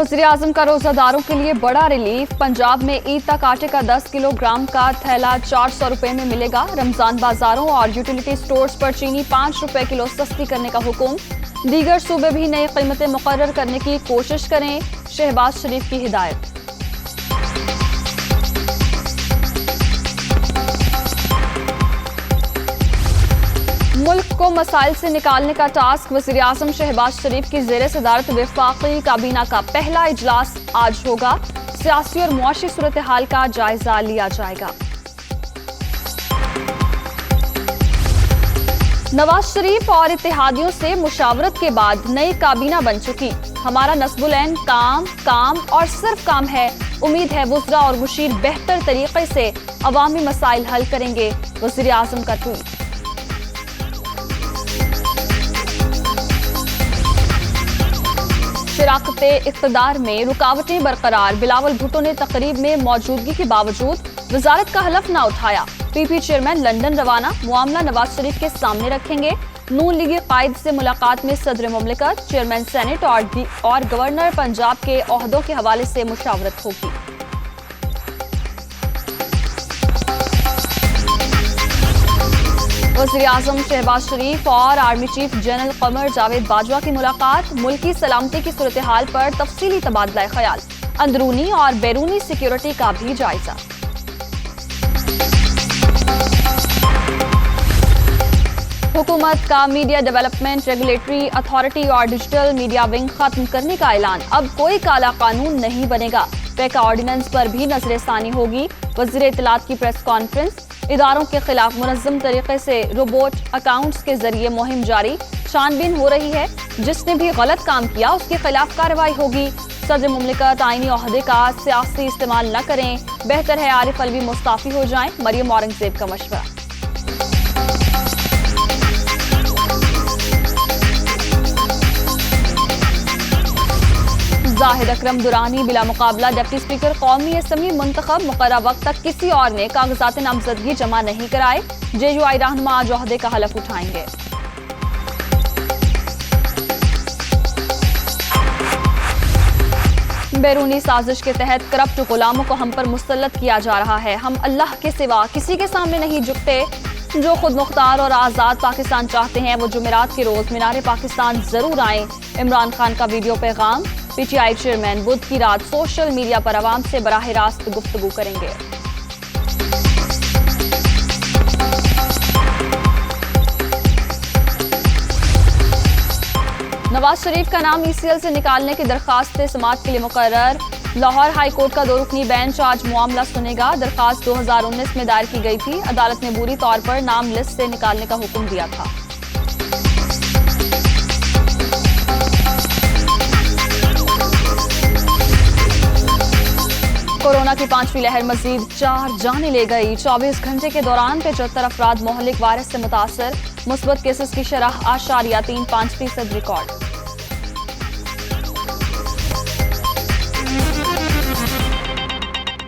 वज़ीर-ए-आज़म का रोजादारों के लिए बड़ा रिलीफ। पंजाब में ईद तक आटे का 10 किलोग्राम का थैला 400 रुपए में मिलेगा। रमजान बाजारों और यूटिलिटी स्टोर्स पर चीनी 5 रुपए किलो सस्ती करने का हुक्म। दीगर सूबे भी नई कीमतें मुकर्रर करने की कोशिश करें, शहबाज शरीफ की हिदायत। मुल्क को मसाइल से निकालने का टास्क। वज़ीर-ए-आज़म शहबाज शरीफ की ज़ेरे सदारत वफाकी काबीना का पहला इजलास आज होगा। सियासी और मुआशी सूरत हाल का जायजा लिया जाएगा। नवाज शरीफ और इत्तेहादियों से मुशावरत के बाद नई काबीना बन चुकी। हमारा नस्बुल-ऐन काम और सिर्फ काम है। उम्मीद है वुज़रा और मुशीर बेहतर तरीके से अवामी मसाइल हल करेंगे। वज़ीर-ए-आज़म का ट्वीट। शराकत इक़्तिदार में रुकावटें बरकरार। बिलावल भुट्टो ने तकरीब में मौजूदगी के बावजूद वजारत का हलफ न उठाया। पीपी चेयरमैन लंदन रवाना। मामला नवाज शरीफ के सामने रखेंगे। नून लीगी कायद से मुलाकात में सदर मुमलिकत, चेयरमैन सेनेट और गवर्नर पंजाब के ओहदों के हवाले से मुशावरत होगी। वज़ीर-ए-आज़म शहबाज शरीफ और army chief general Qamar Javed Bajwa की मुलाकात। मुल्की सलामती की सूरत हाल पर तफसीली तबादला ख्याल। अंदरूनी और बैरूनी सिक्योरिटी का भी जायजा। हुकूमत का मीडिया डेवलपमेंट रेगुलेटरी अथॉरिटी और डिजिटल मीडिया विंग खत्म करने का ऐलान। अब कोई काला कानून नहीं बनेगा। पेका ऑर्डिनेंस पर भी नजरसानी होगी। वज़ीर इत्तलात की प्रेस कॉन्फ्रेंस। इदारों के खिलाफ मुनज़्ज़म तरीके से रोबोट अकाउंट्स के जरिए मुहिम जारी। छानबीन हो रही है। जिसने भी गलत काम किया उसके खिलाफ कार्रवाई होगी। सदर मुमलिकत आईनी ओहदे का सियासी इस्तेमाल न करें। बेहतर है आरिफ अलवी मुस्ताफी हो जाएं। मरियम औरंगजेब का मशवरा। जाहिद अकरम दुरानी बिला मुकाबला डिप्टी स्पीकर कौमी असम्बली मुंतखब। मुकर्रर वक्त तक किसी और ने कागजात नामजदगी जमा नहीं कराए। जेयूआई रहनुमा आज ओहदे का हलफ उठाएंगे। बैरूनी साजिश के तहत करप्ट गुलामों को हम पर मुसल्लत किया जा रहा है। हम अल्लाह के सिवा किसी के सामने नहीं झुकते। जो खुद मुख्तार और आज़ाद पाकिस्तान चाहते हैं वो जुमेरात के रोज मीनारे पाकिस्तान जरूर आएं। इमरान खान का वीडियो पैगाम। पीटीआई चेयरमैन बुध की रात सोशल मीडिया पर आवाम से बराह रास्त गुफ्तगू करेंगे। नवाज शरीफ का नाम ईसीएल से निकालने की दरखास्त समाअत के लिए मुकर्रर। लाहौर हाई कोर्ट का 2 रुकनी बेंच आज मामला सुनेगा। दरखास्त 2019 में दायर की गई थी। अदालत ने बुरी तौर पर नाम लिस्ट से निकालने का हुक्म दिया था। कोरोना की 5वीं लहर मजीद 4 जानें ले गई। 24 घंटे के दौरान 75 अफराद मोहलिक वायरस से मुतासर। मुस्बत केसेस की शरह 8.35% रिकॉर्ड।